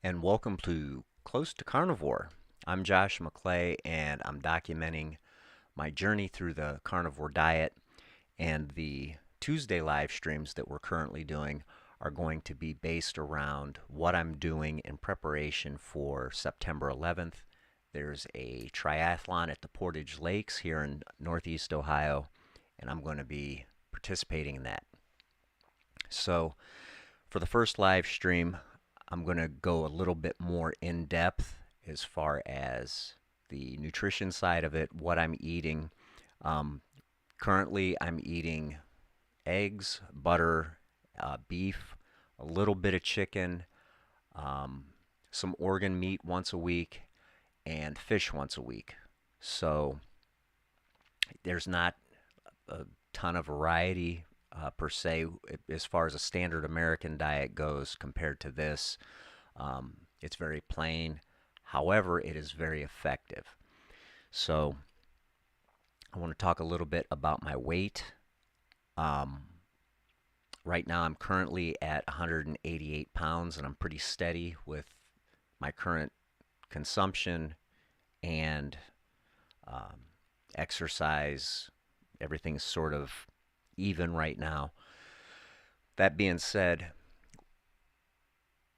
And welcome to Close to Carnivore. I'm Josh McClay, and I'm documenting my journey through the carnivore diet. And the Tuesday live streams that we're currently doing are going to be based around what I'm doing in preparation for September 11th. There's a triathlon at the Portage Lakes here in Northeast Ohio, and I'm going to be participating in that. So, for the first live stream, I'm going to go a little bit more in depth as far as the nutrition side of it, what I'm eating. Um, Currently, I'm eating eggs, butter, beef, a little bit of chicken, um, some organ meat once a week, and fish once a week. So there's not a ton of variety per se as far as a standard American diet goes compared to this. It's very plain. However, it is very effective. So I want to talk a little bit about my weight. Um, right now, I'm currently at 188 pounds, and I'm pretty steady with my current consumption and um, exercise. Everything's sort of even right now. That being said,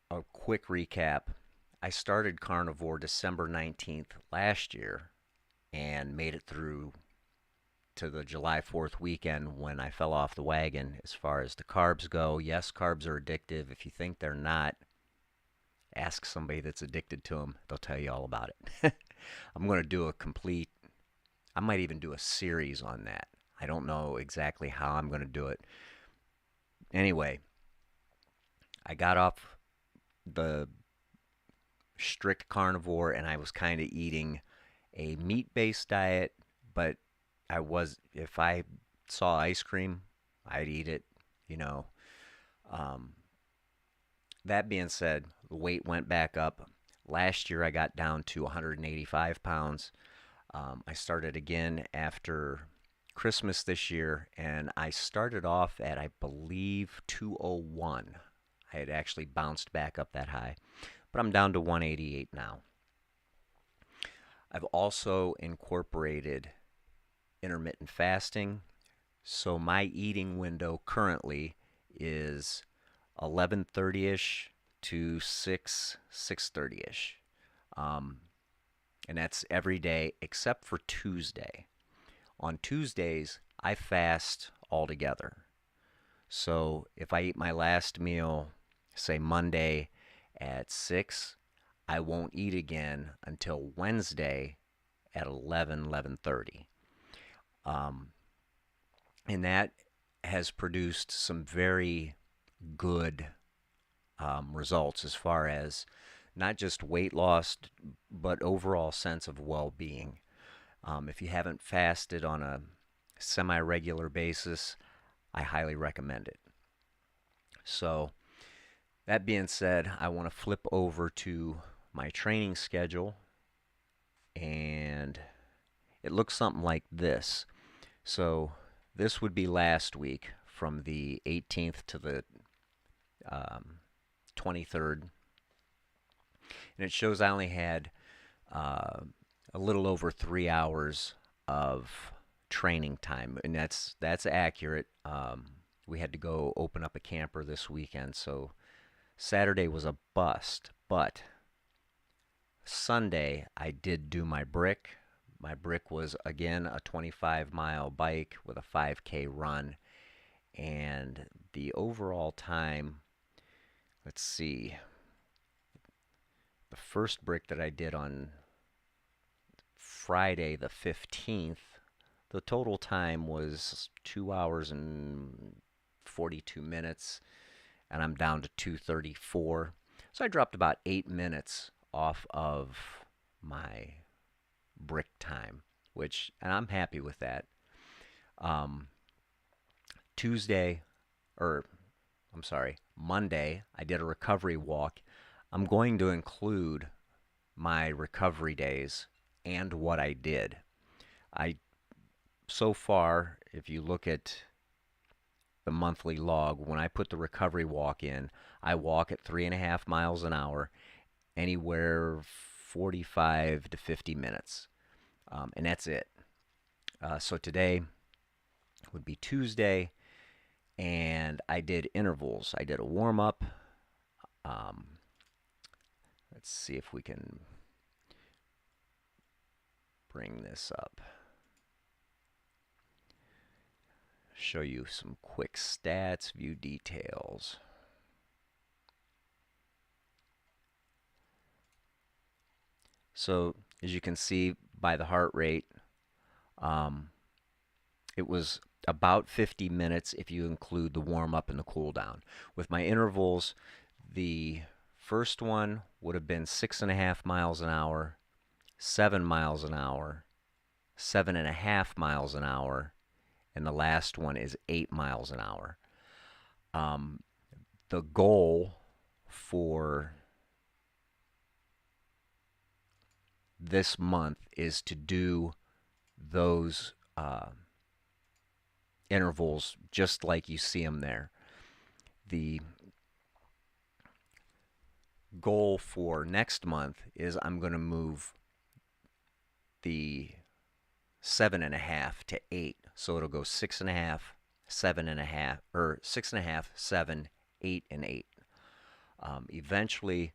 a quick recap. I started Carnivore December 19th last year and made it through to the July 4th weekend when I fell off the wagon as far as the carbs go. Yes, carbs are addictive. If you think they're not, ask somebody that's addicted to them. They'll tell you all about it. I'm going to do a complete, I might even do a series on that. I don't know exactly how I'm going to do it. Anyway, I got off the strict carnivore and I was kind of eating a meat-based diet, but if I saw ice cream, I'd eat it, you know. Um, that being said, the weight went back up. Last year I got down to 185 pounds. I started again after Christmas this year, and I started off at, I believe, 201. I had actually bounced back up that high, but I'm down to 188 now. I've also incorporated intermittent fasting. So my eating window currently is 11:30ish to 6:30ish. Um, and that's every day except for Tuesday. On Tuesdays, I fast altogether. So if I eat my last meal, say Monday at 6, I won't eat again until Wednesday at 11:30. Um, and that has produced some very good results as far as not just weight loss, but overall sense of well-being. If you haven't fasted on a semi-regular basis, I highly recommend it. So, that being said, I want to flip over to my training schedule, and it looks something like this. So, this would be last week from the 18th to the um, 23rd, and it shows I only had uh, a little over 3 hours of training time, and that's accurate. We had to go open up a camper this weekend, so Saturday was a bust. But Sunday I did do my brick. My brick was again a 25-mile bike with a 5K run, and the overall time. Let's see. The first brick that I did on Friday the 15th, the total time was 2 hours and 42 minutes, and I'm down to 2:34. So I dropped about 8 minutes off of my brick time, and I'm happy with that. Um, Tuesday, or I'm sorry, Monday, I did a recovery walk. I'm going to include my recovery days and what I did. I so far, if you look at the monthly log, when I put the recovery walk in, I walk at 3.5 miles an hour, anywhere 45 to 50 minutes. And that's it. So today would be Tuesday, and I did intervals. I did a warm up. Um, let's see if we can bring this up. Show you some quick stats, view details. So as you can see by the heart rate, um, it was about 50 minutes if you include the warm up and the cool down. With my intervals, the first one would have been 6.5 miles an hour, 7 miles an hour, 7.5 miles an hour, and the last one is 8 miles an hour. The goal for this month is to do those intervals just like you see them there. The goal for next month is I'm going to move the 7.5 to 8. So it'll go 6.5, 7.5, or 6.5, 7, 8, and 8. Eventually,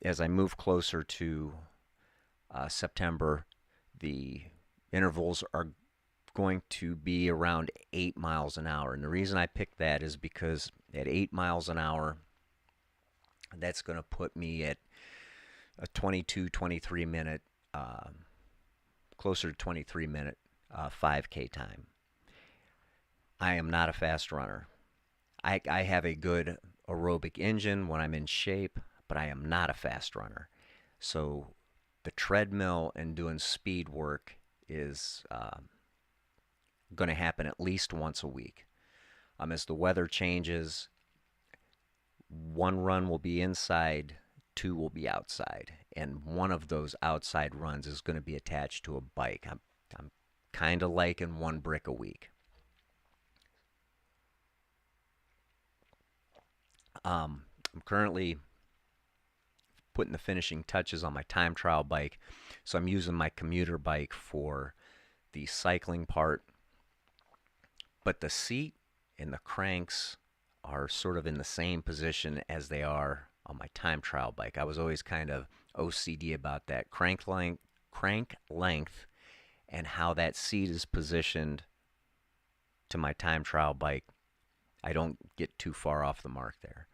as I move closer to September, the intervals are going to be around 8 miles an hour. And the reason I picked that is because at 8 miles an hour, that's going to put me at a 22, 23 minute, closer to 23 minute 5K time. I am not a fast runner. I have a good aerobic engine when I'm in shape, but I am not a fast runner. So the treadmill and doing speed work is going to happen at least once a week. As the weather changes, one run will be inside, two will be outside, and one of those outside runs is going to be attached to a bike. I'm kind of liking one brick a week. I'm currently putting the finishing touches on my time trial bike, so I'm using my commuter bike for the cycling part, but the seat and the cranks are sort of in the same position as they are on my time trial bike. I was always kind of OCD about that crank length and how that seat is positioned to my time trial bike. I don't get too far off the mark there.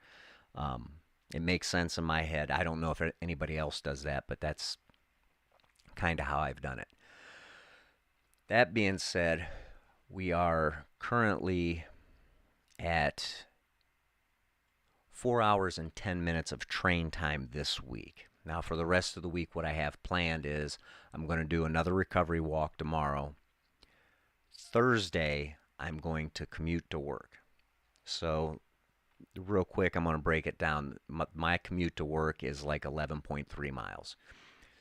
It makes sense in my head. I don't know if anybody else does that, but that's kind of how I've done it. That being said, we are currently at 4 hours and 10 minutes of train time this week. Now, for the rest of the week, what I have planned is I'm going to do another recovery walk tomorrow. Thursday, I'm going to commute to work. So, real quick, I'm going to break it down. My commute to work is like 11.3 miles.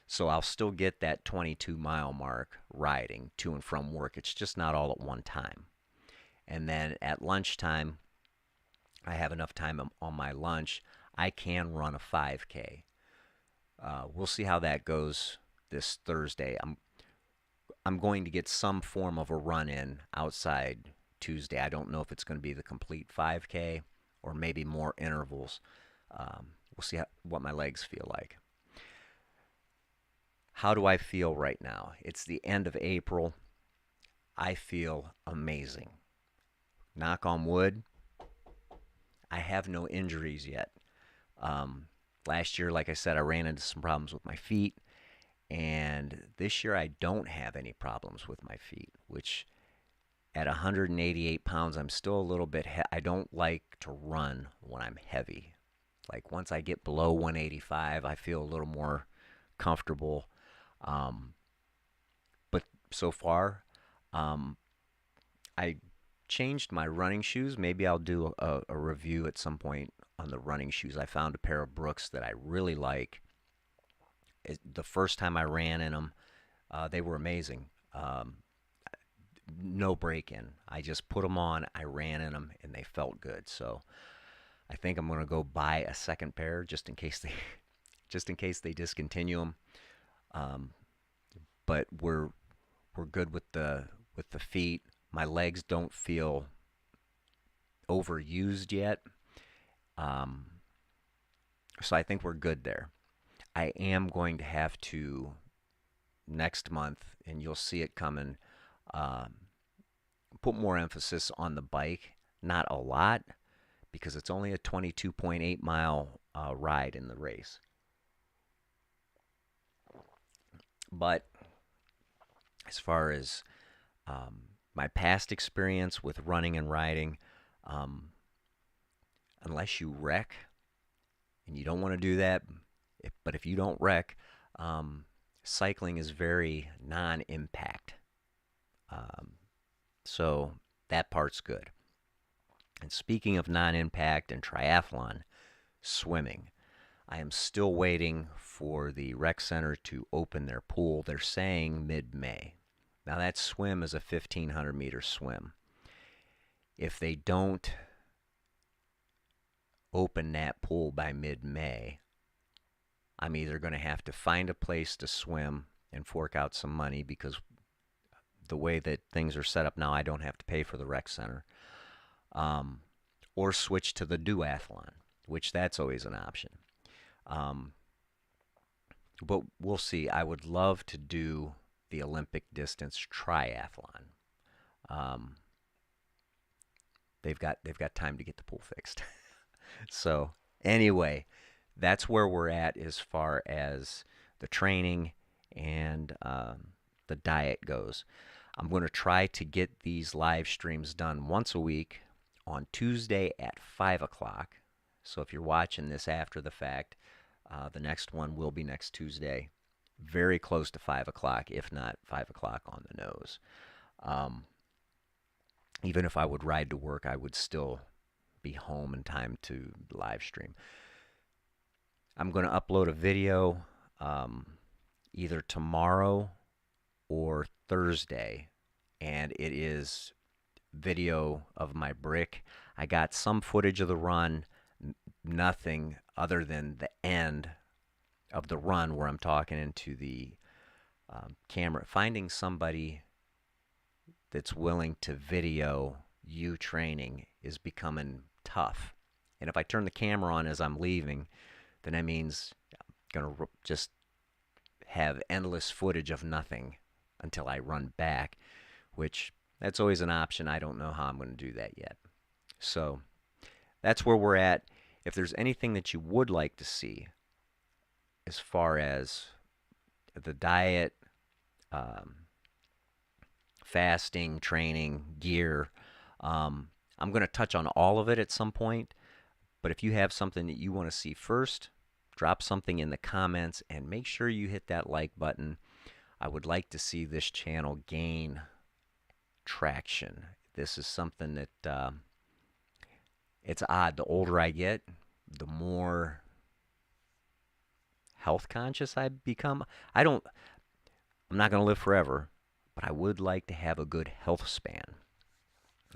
So, I'll still get that 22-mile mark riding to and from work. It's just not all at one time. And then at lunchtime, I have enough time on my lunch. I can run a 5K. We'll see how that goes this Thursday. I'm going to get some form of a run in outside Tuesday. I don't know if it's going to be the complete 5K or maybe more intervals. We'll see what my legs feel like. How do I feel right now? It's the end of April. I feel amazing. Knock on wood. I have no injuries yet. Last year, like I said, I ran into some problems with my feet. And this year, I don't have any problems with my feet, which at 188 pounds, I'm still a little bit, I don't like to run when I'm heavy. Like once I get below 185, I feel a little more comfortable. But so far, I changed my running shoes. Maybe I'll do a review at some point on the running shoes. I found a pair of Brooks that I really like. The first time I ran in them, they were amazing. No break-in. I just put them on, I ran in them, and they felt good. So I think I'm going to go buy a second pair just in case they just in case they discontinue them. Um, but we're good with the feet. My legs don't feel overused yet. Um, so I think we're good there. I am going to have to next month, and you'll see it coming, um, put more emphasis on the bike. Not a lot, because it's only a 22.8 mile ride in the race. But as far as my past experience with running and riding, um, unless you wreck, and you don't want to do that, but if you don't wreck, um, cycling is very non impact. Um, so that part's good. And speaking of non impact and triathlon, swimming. I am still waiting for the rec center to open their pool. They're saying mid May. Now, that swim is a 1,500-meter swim. If they don't open that pool by mid May, I'm either going to have to find a place to swim and fork out some money, because the way that things are set up now, I don't have to pay for the rec center, um, or switch to the duathlon, which that's always an option. Um, but we'll see. I would love to do the Olympic distance triathlon. Um, they've got time to get the pool fixed. So anyway, that's where we're at as far as the training and the diet goes. I'm going to try to get these live streams done once a week on Tuesday at 5 o'clock. So if you're watching this after the fact, the next one will be next Tuesday, very close to 5 o'clock, if not 5 o'clock on the nose. Um, Even if I would ride to work, I would still be home in time to live stream. I'm going to upload a video either tomorrow or Thursday, and it is video of my brick. I got some footage of the run, nothing other than the end of the run where I'm talking into the camera. Finding somebody that's willing to video you training is becoming tough. And if I turn the camera on as I'm leaving, then that means I'm going to just have endless footage of nothing until I run back, which that's always an option. I don't know how I'm going to do that yet. So that's where we're at. If there's anything that you would like to see as far as the diet, um, fasting, training, gear, I'm going to touch on all of it at some point. But if you have something that you want to see first, drop something in the comments and make sure you hit that like button. I would like to see this channel gain traction. This is something that it's odd. The older I get, the more health conscious I become. I'm not going to live forever, but I would like to have a good health span.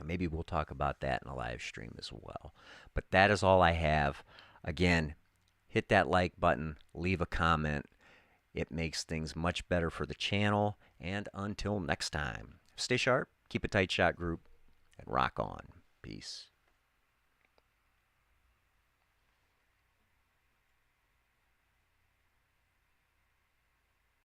Maybe we'll talk about that in a live stream as well. But that is all I have. Again, hit that like button, leave a comment. It makes things much better for the channel. And until next time, stay sharp, keep a tight shot, group, and rock on. Peace.